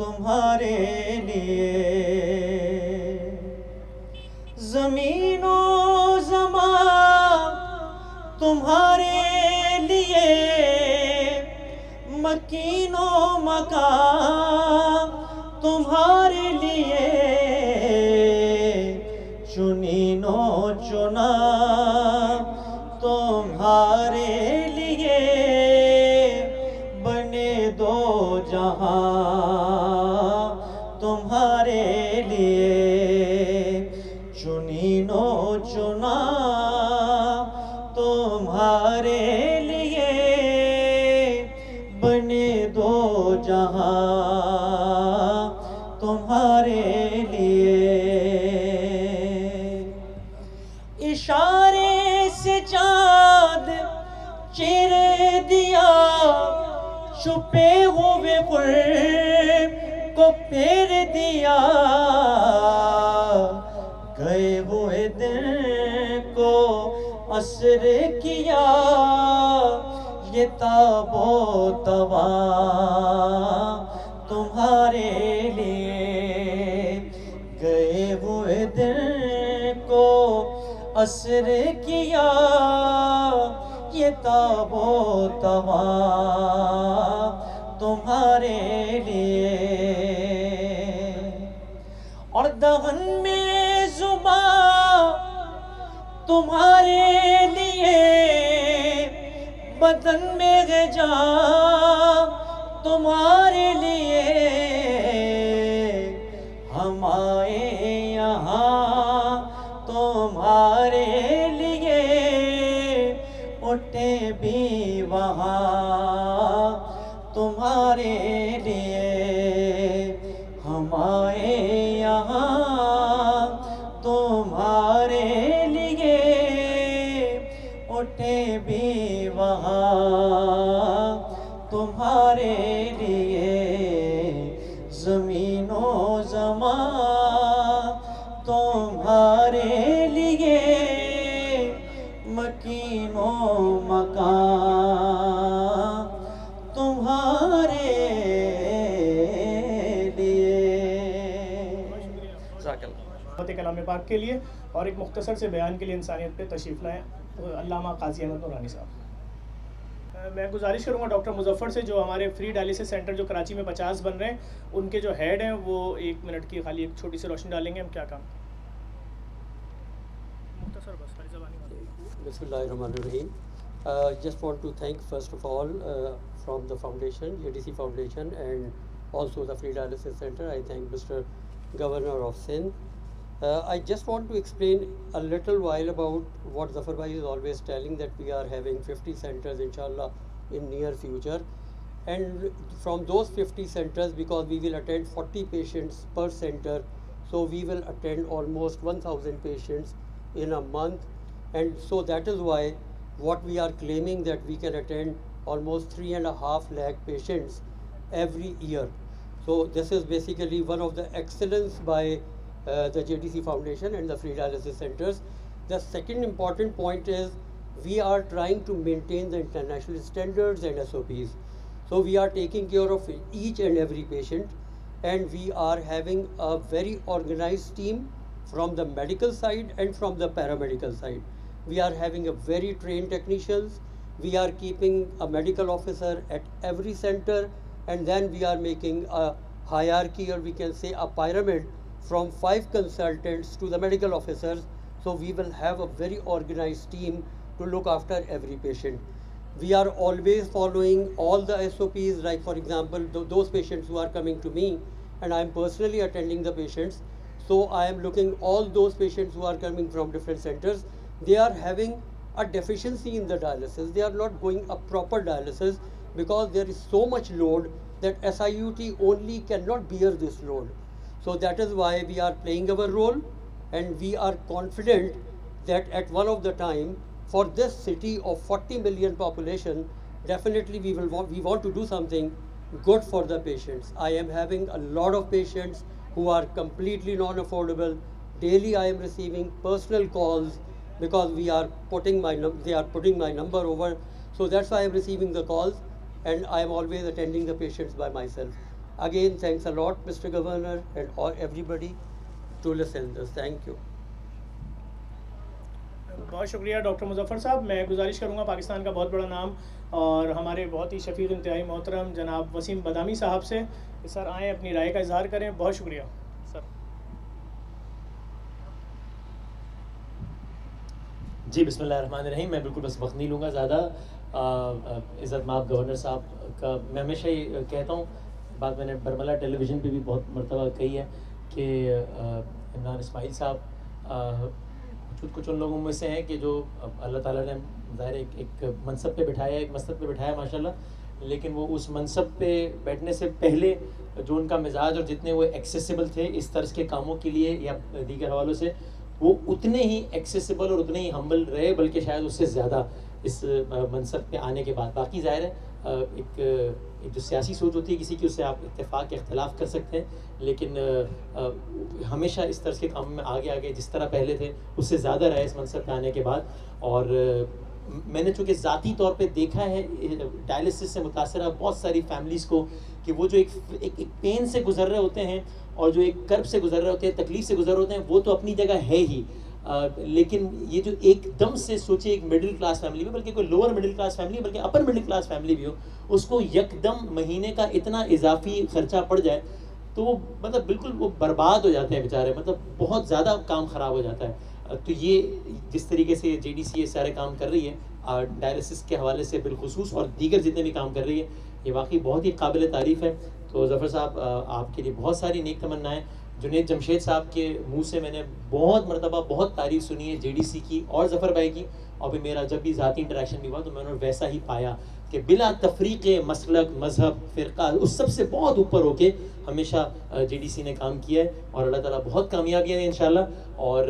تمہارے لیے زمین و زمان تمہارے لیے مکین و مکان تمہارے لیے چنین و چنا تمہارے لیے بنے دو جہاں تمہارے لیے چنین و چنا تمہارے لیے بنے دو جہاں تمہارے لیے اشارے سے چاند چیر دیا چھپے ہوئے قرب کو پھیر دیا گئے ہوئے دن کو عصر کیا یہ تاب و تواں تمہارے لیے گئے ہوئے دن کو عصر کیا یہ تاب و تواں تمہارے لیے اور دہن میں زبان تمہارے لیے بدن میں ہے جان تمہارے لیے ہم آئے یہاں تمہارے لیے اٹھے بھی وہاں تمہارے لیے ہم آئے یہاں تمہارے لیے اٹھے بھی وہاں تمہارے لیے زمین و زمان تمہارے لیے مکین و مکان تمہارے لیے کلام پاک کے لیے اور ایک مختصر سے بیان کے لیے انسانیت پہ تشریف لائیں علامہ قاضی احمد نورانی صاحب. میں گزارش کروں گا ڈاکٹر مظفر سے جو ہمارے فری ڈائلیسس سینٹر جو کراچی میں 50 بن رہے ہیں ان کے جو ہیڈ ہیں وہ 1 منٹ کی خالی ایک چھوٹی سی روشنی ڈالیں گے. ہم کیا کام مختصر بس بسم اللہ الرحمن الرحیم. Just want to thank first of all from the foundation, JDC Foundation, and also the Free Dialysis Center. I thank Mr. Governor of Sindh. I just want to explain a little while about what Zafar Bhai is always telling, that we are having 50 centers inshallah in near future, and from those 50 centers, because we will attend 40 patients per center, so we will attend almost 1000 patients in a month, and so that is why what we are claiming that we can attend almost 3.5 lakh patients every year. So this is basically one of the excellence by the JDC Foundation and the Free Dialysis Centers. The second important point is we are trying to maintain the international standards and SOPs. So we are taking care of each and every patient, and we are having a very organized team from the medical side and from the paramedical side. We are having a very trained technicians. We are keeping a medical officer at every center, and then we are making a hierarchy, or we can say a pyramid, from 5 consultants to the medical officers. So we will have a very organized team to look after every patient. We are always following all the SOPs, like for example, those patients who are coming to me, and I am personally attending the patients. So I am looking all those patients who are coming from different centers. They are having a deficiency in the dialysis. They are not going a proper dialysis because there is so much load that SIUT only cannot bear this load. So that is why we are playing our role, and we are confident that at one of the time, for this city of 40 million population, definitely we want to do something good for the patients. I am having a lot of patients who are completely non-affordable. Daily I am receiving personal calls because they are putting my number over. So that's why I am receiving the calls, and I am always attending the patients by myself. Again, thanks a lot, Mr. Governor, and all everybody to listen this. Thank you. بہت شکریہ doctor Muzaffar صاحب. میں گزارش کروں گا پاکستان کا بہت بڑا نام اور ہمارے بہت ہی شفیق انتہائی محترم جناب وسیم بدامی صاحب سے کہ سر آئیں اپنی رائے کا اظہار کریں. بہت شکریہ سر. جی بسم اللہ الرحمن الرحیم. میں بالکل بس وقت نہیں لوں گا زیادہ. عزت مآب گورنر صاحب کا میں ہمیشہ یہ کہتا ہوں, بات میں نے برملا ٹیلی ویژن پہ بھی بہت مرتبہ کہی ہے کہ عمران اسماعیل صاحب کچھ ان لوگوں میں سے ہیں کہ جو اللہ تعالیٰ نے ظاہر ایک منصب پہ بٹھایا, ایک مسند پہ بٹھایا ماشاءاللہ, لیکن وہ اس منصب پہ بیٹھنے سے پہلے جو ان کا مزاج اور جتنے وہ ایکسیسیبل تھے اس طرز کے کاموں کے لیے یا دیگر حوالوں سے, وہ اتنے ہی ایکسیسیبل اور اتنے ہی ہمبل رہے, بلکہ شاید اس سے زیادہ اس منصب پہ آنے کے بعد. باقی ظاہر ہے ایک جو سیاسی سوچ ہوتی ہے کسی کی, اس سے آپ اتفاق اختلاف کر سکتے ہیں, لیکن ہمیشہ اس طرح کے کاموں میں آگے جس طرح پہلے تھے اس سے زیادہ رہے اس منصب پہ آنے کے بعد. اور میں نے چونکہ ذاتی طور پہ دیکھا ہے ڈائلسس سے متاثرہ بہت ساری فیملیز کو کہ وہ جو ایک پین سے گزر رہے ہوتے ہیں اور جو ایک کرب سے گزر رہے ہوتے ہیں, تکلیف سے گزر رہے ہوتے ہیں, وہ تو اپنی جگہ ہے ہی, لیکن یہ جو ایک دم سے سوچے ایک مڈل کلاس فیملی میں, بلکہ کوئی لوور مڈل کلاس فیملی بلکہ اپر مڈل کلاس فیملی بھی ہو, اس کو یک دم مہینے کا اتنا اضافی خرچہ پڑ جائے تو وہ مطلب بالکل وہ برباد ہو جاتے ہیں بیچارے, مطلب بہت زیادہ کام خراب ہو جاتا ہے. تو یہ جس طریقے سے جے ڈی سی یہ سارے کام کر رہی ہے ڈائلسس کے حوالے سے بالخصوص اور دیگر جتنے بھی کام کر رہی ہے, یہ واقعی بہت ہی قابل تعریف ہے. تو ظفر صاحب آپ کے لیے بہت ساری نیک تمنائیں. جنید جمشید صاحب کے منہ سے میں نے بہت مرتبہ بہت تعریف سنی ہے جے ڈی سی کی اور ظفر بھائی کی, اور بھی میرا جب بھی ذاتی انٹریکشن بھی ہوا تو میں نے ویسا ہی پایا کہ بلا تفریق مسلک مذہب فرقہ اس سب سے بہت اوپر ہو کے ہمیشہ جے ڈی سی نے کام کیا ہے, اور اللہ تعالیٰ بہت کامیابیاں ہیں انشاءاللہ. اور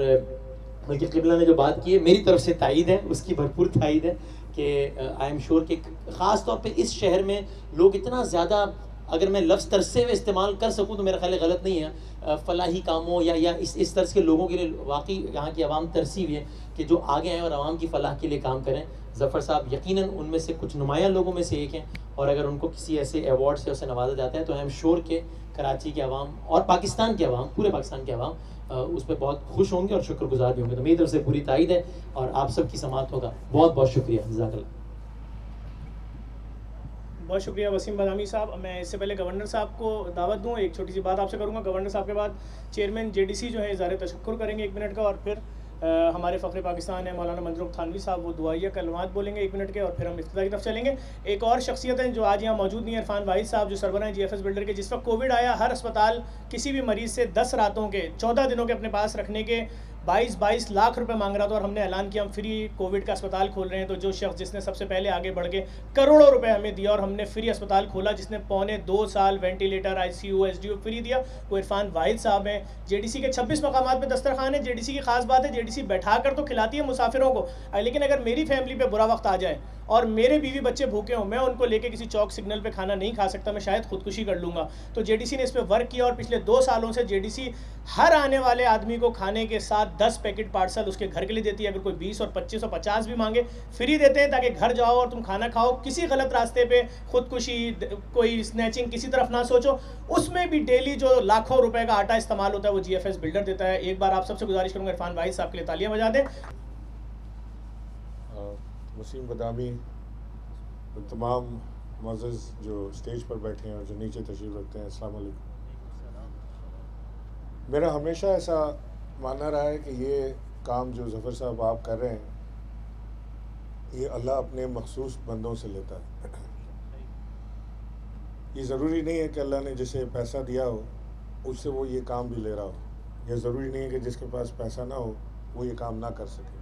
بلکہ قبلہ نے جو بات کی ہے میری طرف سے تائید ہے, اس کی بھرپور تائید ہے کہ آئی ایم شیور کہ خاص طور پہ اس شہر میں لوگ اتنا زیادہ, اگر میں لفظ ترسے ہوئے استعمال کر سکوں تو میرا خیال غلط نہیں ہے, فلاحی کاموں یا اس طرز کے لوگوں کے لیے واقعی یہاں کی عوام ترسی ہوئی ہے کہ جو آگے آئیں اور عوام کی فلاح کے لیے کام کریں. ظفر صاحب یقیناً ان میں سے کچھ نمایاں لوگوں میں سے ایک ہیں, اور اگر ان کو کسی ایسے ایوارڈ سے اسے نوازا جاتا ہے تو آئی ایم شیور کہ کراچی کے عوام اور پاکستان کے عوام, پورے پاکستان کے عوام اس پہ بہت خوش ہوں گے اور شکر گزار بھی ہوں گے. تو میری طرف سے پوری تائید ہے اور آپ سب کی سماعت ہوگا. بہت بہت شکریہ, جزاک اللہ. بہت شکریہ وسیم بدامی صاحب. میں اس سے پہلے گورنر صاحب کو دعوت دوں, ایک چھوٹی سی بات آپ سے کروں گا. گورنر صاحب کے بعد چیئرمین جے ڈی سی جو ہے اظہار تشکر کریں گے 1 منٹ کا, اور پھر ہمارے فخر پاکستان ہیں مولانا منظور تھانوی صاحب, وہ دعائیہ کلمات بولیں گے 1 منٹ کے, اور پھر ہم افتتاح کی طرف چلیں گے. ایک اور شخصیت ہیں جو آج یہاں موجود نہیں ہے, عرفان واحد صاحب جو سربراہ ہیں جی ایف ایس بلڈر کے. جس وقت کووڈ آیا ہر اسپتال کسی بھی مریض سے 10 راتوں کے 14 دنوں کے اپنے پاس رکھنے کے 22 لاکھ روپے مانگ رہا تھا, اور ہم نے اعلان کیا ہم فری کووڈ کا اسپتال کھول رہے ہیں. تو جو شخص جس نے سب سے پہلے آگے بڑھ کے کروڑوں روپے ہمیں دیا اور ہم نے فری اسپتال کھولا, جس نے 2.25 سال ventilator I C U S D O free دیا, وہ عرفان واحد صاحب ہیں. جے ڈی سی کے 26 مقامات پہ دسترخوان ہے. جے ڈی سی کی خاص بات ہے جے ڈی سی بیٹھا کر تو کھلاتی ہے مسافروں کو, لیکن اگر میری فیملی پہ برا وقت آ جائے اور میرے بیوی بچے بھوکے ہوں, میں ان کو لے کے کسی چوک سگنل پہ کھانا نہیں کھا سکتا, میں شاید خودکشی کر لوں گا. تو جے ڈی سی نے اس پہ ورک کیا, اور پچھلے 2 سالوں سے جے ڈی سی ہر آنے والے آدمی کو کھانے کے ساتھ 10 پیکٹ پارسل اس کے گھر کے لیے دیتی ہے. اگر کوئی 20 اور 25 اور 50 بھی مانگے فری دیتے ہیں, تاکہ گھر جاؤ اور تم کھانا کھاؤ, کسی غلط راستے پہ خودکشی کوئی اسنیچنگ کسی طرف نہ سوچو. اس میں بھی ڈیلی جو لاکھوں روپے کا آٹا استعمال ہوتا ہے وہ جی ایف ایس بلڈر دیتا ہے. ایک بار آپ سب سے گزارش کروں گا عرفان واحد صاحب کے لیے تالیاں بجا دیں. وسیم بدامی, تمام معزز جو اسٹیج پر بیٹھے ہیں اور جو نیچے تشریف رکھتے ہیں, السلام علیکم. میرا ہمیشہ ایسا ماننا رہا ہے کہ یہ کام جو ظفر صاحب آپ کر رہے ہیں یہ اللہ اپنے مخصوص بندوں سے لیتا ہے. یہ ضروری نہیں ہے کہ اللہ نے جسے پیسہ دیا ہو اس سے وہ یہ کام بھی لے رہا ہو, یہ ضروری نہیں ہے کہ جس کے پاس پیسہ نہ ہو وہ یہ کام نہ کر سکے.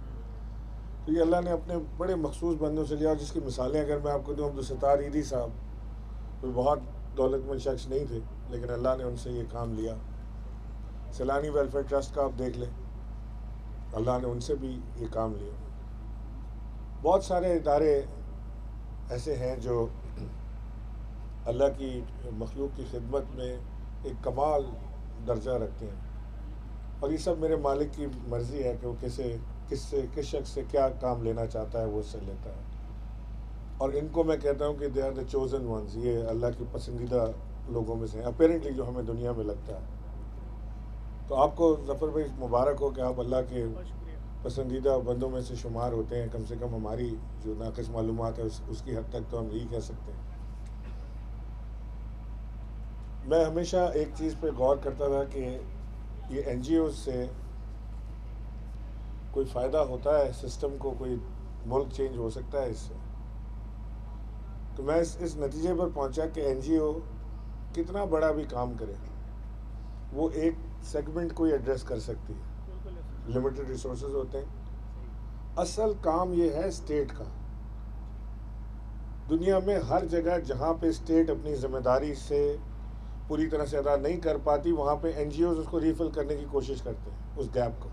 تو یہ اللہ نے اپنے بڑے مخصوص بندوں سے لیا, اور جس کی مثالیں اگر میں آپ کو دوں, عبدالستار عیدی صاحب کوئی بہت دولت مند شخص نہیں تھے, لیکن اللہ نے ان سے یہ کام لیا. سیلانی ویلفیئر ٹرسٹ کا آپ دیکھ لیں, اللہ نے ان سے بھی یہ کام لیا. بہت سارے ادارے ایسے ہیں جو اللہ کی مخلوق کی خدمت میں ایک کمال درجہ رکھتے ہیں, اور یہ سب میرے مالک کی مرضی ہے کہ وہ کس شخص سے کیا کام لینا چاہتا ہے وہ اس سے لیتا ہے. اور ان کو میں کہتا ہوں کہ they are the chosen ones, یہ اللہ کی پسندیدہ لوگوں میں سے ہیں اپیرنٹلی، جو ہمیں دنیا میں لگتا ہے. تو آپ کو ظفر بھائی مبارک ہو کہ آپ اللہ کے پسندیدہ بندوں میں سے شمار ہوتے ہیں. کم سے کم ہماری جو ناقص معلومات ہے اس کی حد تک تو ہم یہی کہہ سکتے ہیں. میں ہمیشہ ایک چیز پہ غور کرتا تھا کہ یہ این جی اوز سے کوئی فائدہ ہوتا ہے سسٹم کو، کوئی ملک چینج ہو سکتا ہے اس سے. تو میں اس نتیجے پر پہنچا کہ این جی او کتنا بڑا بھی کام کرے وہ ایک سیگمنٹ کو ہی ایڈریس کر سکتی ہے. لمیٹڈ ریسورسز ہوتے ہیں. اصل کام یہ ہے اسٹیٹ کا. دنیا میں ہر جگہ جہاں پہ اسٹیٹ اپنی ذمہ داری سے پوری طرح سے ادا نہیں کر پاتی وہاں پہ این جی اوز اس کو ریفل کرنے کی کوشش کرتے ہیں، اس گیپ کو.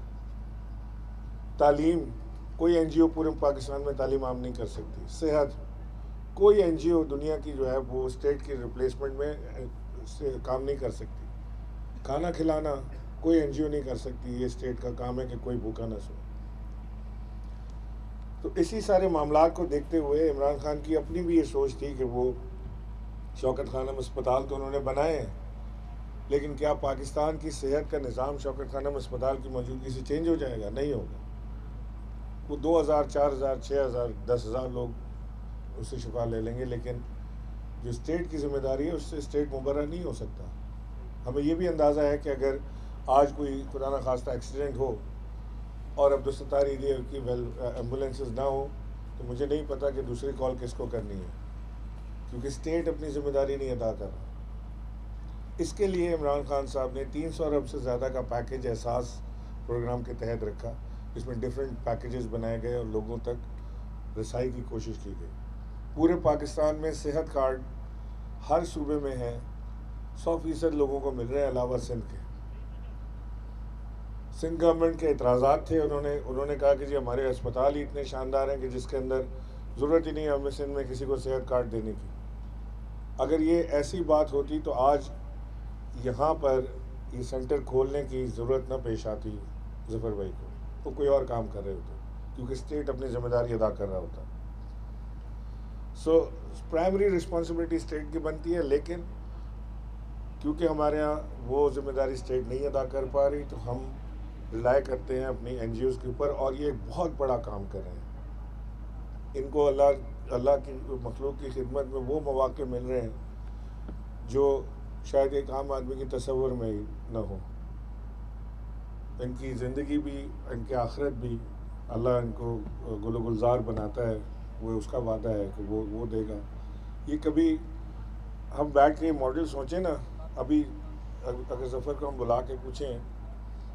تعلیم، کوئی این جی او پورے پاکستان میں تعلیم عام نہیں کر سکتی. صحت، کوئی این جی او دنیا کی جو ہے وہ اسٹیٹ کی ریپلیسمنٹ میں سے کام نہیں کر سکتی. کھانا کھلانا کوئی این جی او نہیں کر سکتی، یہ اسٹیٹ کا کام ہے کہ کوئی بھوکا نہ سوئے. تو اسی سارے معاملات کو دیکھتے ہوئے عمران خان کی اپنی بھی یہ سوچ تھی کہ وہ شوکت خانم اسپتال تو انہوں نے بنائے ہیں، لیکن کیا پاکستان کی صحت کا نظام شوکت خانم اسپتال کی موجودگی سے چینج ہو جائے گا؟ نہیں ہوگا. وہ 2000 4000 6000 10,000 لوگ اس سے شفا لے لیں گے، لیکن جو اسٹیٹ کی ذمہ داری ہے اس سے اسٹیٹ مبرہ نہیں ہو سکتا. ہمیں یہ بھی اندازہ ہے کہ اگر آج کوئی خدا نخواستہ ایکسیڈنٹ ہو اور عبدالستار ایریا کی ایمبولینسز نہ ہو تو مجھے نہیں پتا کہ دوسری کال کس کو کرنی ہے، کیونکہ اسٹیٹ اپنی ذمہ داری نہیں ادا کر رہا. اس کے لیے عمران خان صاحب نے 300 ارب سے زیادہ کا پیکیج احساس پروگرام کے تحت رکھا، جس میں ڈیفرنٹ پیکیجز بنائے گئے اور لوگوں تک رسائی کی کوشش کی گئی. پورے پاکستان میں صحت کارڈ ہر صوبے میں ہیں، 100% لوگوں کو مل رہے ہیں علاوہ سندھ کے. سندھ گورنمنٹ کے اعتراضات تھے، انہوں نے کہا کہ جی ہمارے اسپتال ہی اتنے شاندار ہیں کہ جس کے اندر ضرورت ہی نہیں ہے ہمیں سندھ میں کسی کو صحت کارڈ دینے کی. اگر یہ ایسی بات ہوتی تو آج یہاں پر یہ سینٹر کھولنے کی ضرورت نہ پیش آتی ظفر بھائی کو. وہ کوئی اور کام کر رہے ہوتے کیونکہ اسٹیٹ اپنی ذمہ داری ادا کر رہا ہوتا. سو پرائمری رسپانسبلٹی اسٹیٹ کی بنتی ہے، لیکن کیونکہ ہمارے ہاں وہ ذمہ داری اسٹیٹ نہیں ادا کر پا رہی تو ہم ریلائی کرتے ہیں اپنی این جی اوز کے اوپر، اور یہ ایک بہت بڑا کام کر رہے ہیں. ان کو اللہ کی مخلوق کی خدمت میں وہ مواقع مل رہے ہیں جو شاید ایک عام آدمی کی تصور میں ہی نہ ہو. ان کی زندگی بھی، ان کی آخرت بھی اللہ ان کو گل و گلزار بناتا ہے. وہ اس کا وعدہ ہے کہ وہ دے گا. یہ کبھی ہم بیٹھ کے ماڈل سوچیں نا، ابھی اگر ظفر کو ہم بلا کے پوچھیں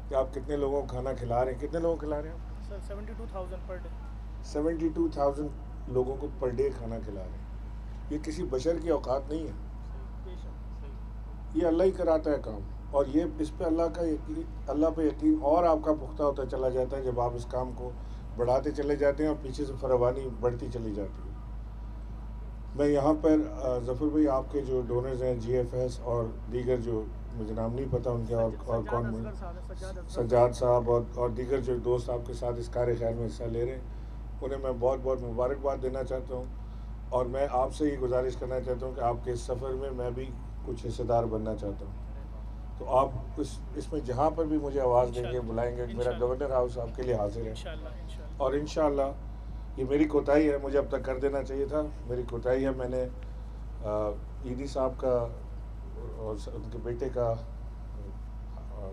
کہ آپ کتنے لوگوں کو کھانا کھلا رہے ہیں، کتنے لوگوں کو کھلا رہے ہیں؟ سر 72,000 پر ڈے. 72,000 لوگوں کو پر ڈے کھانا کھلا رہے ہیں. یہ کسی بشر کی اوقات نہیں ہے، یہ اللہ ہی کراتا ہے کام. اور یہ اس پہ اللہ پہ یقین اور آپ کا پختہ ہوتا چلا جاتا ہے جب آپ اس کام کو بڑھاتے چلے جاتے ہیں اور پیچھے سے فراوانی بڑھتی چلی جاتی ہے. میں یہاں پر ظفر بھائی آپ کے جو ڈونرز ہیں جی ایف ایس اور دیگر جو مجھے نام نہیں پتہ ان کے اور کون، سجاد صاحب اور دیگر جو دوست آپ کے ساتھ اس کار خیر میں حصہ لے رہے ہیں، انہیں میں بہت بہت مبارکباد دینا چاہتا ہوں. اور میں آپ سے یہ گزارش کرنا چاہتا ہوں کہ آپ کے اس سفر میں بھی کچھ حصہ دار بننا چاہتا ہوں. تو آپ اس میں جہاں پر بھی مجھے آواز دیں گے، بلائیں گے، میرا گورنر ہاؤس آپ کے لیے حاضر ہے. اور انشاءاللہ یہ میری کوتاہی ہے، مجھے اب تک کر دینا چاہیے تھا، میری کوتاہی ہے. میں نے ایڈی صاحب کا اور ان کے بیٹے کا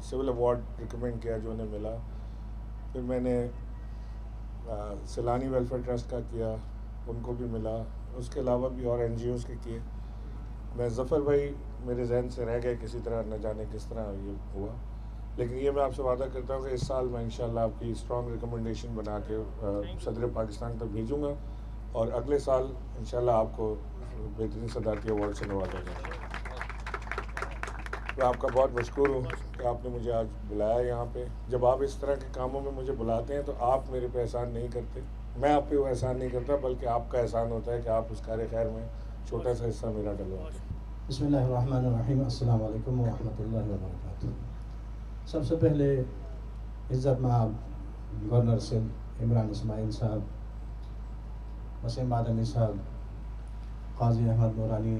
سول ایوارڈ ریکمینڈ کیا جو انہیں ملا. پھر میں نے سیلانی ویلفیئر ٹرسٹ کا کیا، ان کو بھی ملا. اس کے علاوہ بھی اور این جی اوز کے کیے. میں ظفر بھائی میرے ذہن سے رہ گئے کسی طرح، نہ جانے کس طرح یہ ہوا. لیکن یہ میں آپ سے وعدہ کرتا ہوں کہ اس سال میں انشاءاللہ آپ کی اسٹرانگ ریکمنڈیشن بنا کے صدر پاکستان تک بھیجوں گا، اور اگلے سال انشاءاللہ آپ کو بہترین صدارتی ایوارڈ سے نوازا جائے گا. میں آپ کا بہت مشکور ہوں کہ آپ نے مجھے آج بلایا یہاں پہ. جب آپ اس طرح کے کاموں میں مجھے بلاتے ہیں تو آپ میرے پہ احسان نہیں کرتے، میں آپ پہ وہ احسان نہیں کرتا، بلکہ آپ کا احسان ہوتا ہے کہ آپ اس کار خیر میں چھوٹا سا حصہ میرا ڈلواتے ہیں. بسم اللہ الرحمن الرحیم. السلام علیکم ورحمۃ اللہ وبرکاتہ. سب سے پہلے عزت مآب گورنر سندھ عمران اسماعیل صاحب، وسیم بادمی صاحب، قاضی احمد نورانی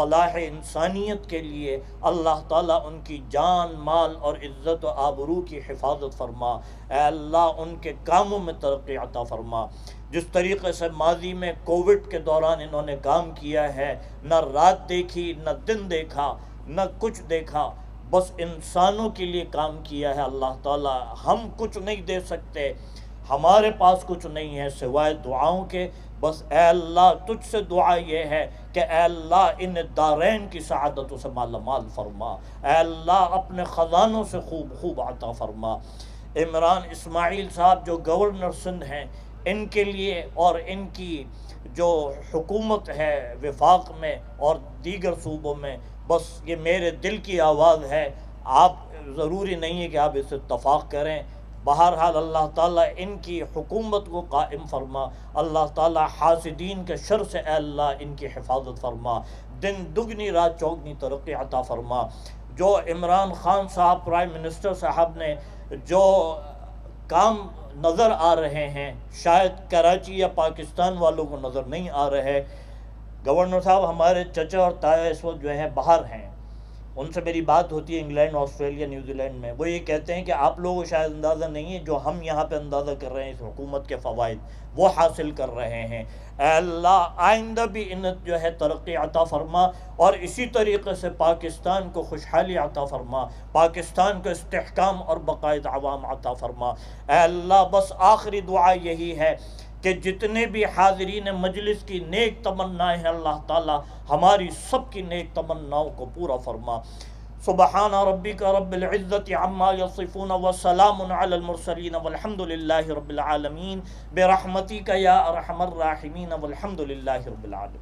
فلاح انسانیت کے لیے اللہ تعالیٰ ان کی جان مال اور عزت و آبرو کی حفاظت فرما۔ اے اللہ ان کے کاموں میں ترقی عطا فرما۔ جس طریقے سے ماضی میں کووڈ کے دوران انہوں نے کام کیا ہے، نہ رات دیکھی نہ دن دیکھا نہ کچھ دیکھا، بس انسانوں کے لیے کام کیا ہے۔ اللہ تعالیٰ ہم کچھ نہیں دے سکتے، ہمارے پاس کچھ نہیں ہے سوائے دعاؤں کے، بس اے اللہ تجھ سے دعا یہ ہے کہ اے اللہ ان دارین کی سعادتوں سے مالا مال فرما، اے اللہ اپنے خزانوں سے خوب خوب عطا فرما۔ عمران اسماعیل صاحب جو گورنر سندھ ہیں، ان کے لیے اور ان کی جو حکومت ہے وفاق میں اور دیگر صوبوں میں، بس یہ میرے دل کی آواز ہے، آپ ضروری نہیں ہے کہ آپ اس سے اتفاق کریں، بہرحال اللہ تعالیٰ ان کی حکومت کو قائم فرما، اللہ تعالیٰ حاسدین کے شر سے اے اللہ ان کی حفاظت فرما، دن دگنی رات چوگنی ترقی عطا فرما۔ جو عمران خان صاحب پرائم منسٹر صاحب نے جو کام نظر آ رہے ہیں، شاید کراچی یا پاکستان والوں کو نظر نہیں آ رہے۔ گورنر صاحب ہمارے چچا اور تایا اس وقت جو ہے باہر ہیں، ان سے میری بات ہوتی ہے انگلینڈ، آسٹریلیا، نیوزی لینڈ میں، وہ یہ کہتے ہیں کہ آپ لوگوں کو شاید اندازہ نہیں ہے جو ہم یہاں پہ اندازہ کر رہے ہیں اس حکومت کے فوائد وہ حاصل کر رہے ہیں۔ اے اللہ آئندہ بھی انہیں جو ہے ترقی عطا فرما، اور اسی طریقے سے پاکستان کو خوشحالی عطا فرما، پاکستان کو استحکام اور بقائد عوام عطا فرما۔ اے اللہ بس آخری دعا یہی ہے کہ جتنے بھی حاضرین مجلس کی نیک تمنائیں ہیں اللہ تعالی ہماری سب کی نیک تمناؤں کو پورا فرما۔ سبحان ربک رب العزت عما یصفون وسلام علی المرسلین والحمد للہ رب العالمین برحمتک یا ارحم الراحمین والحمد للہ رب العالمین۔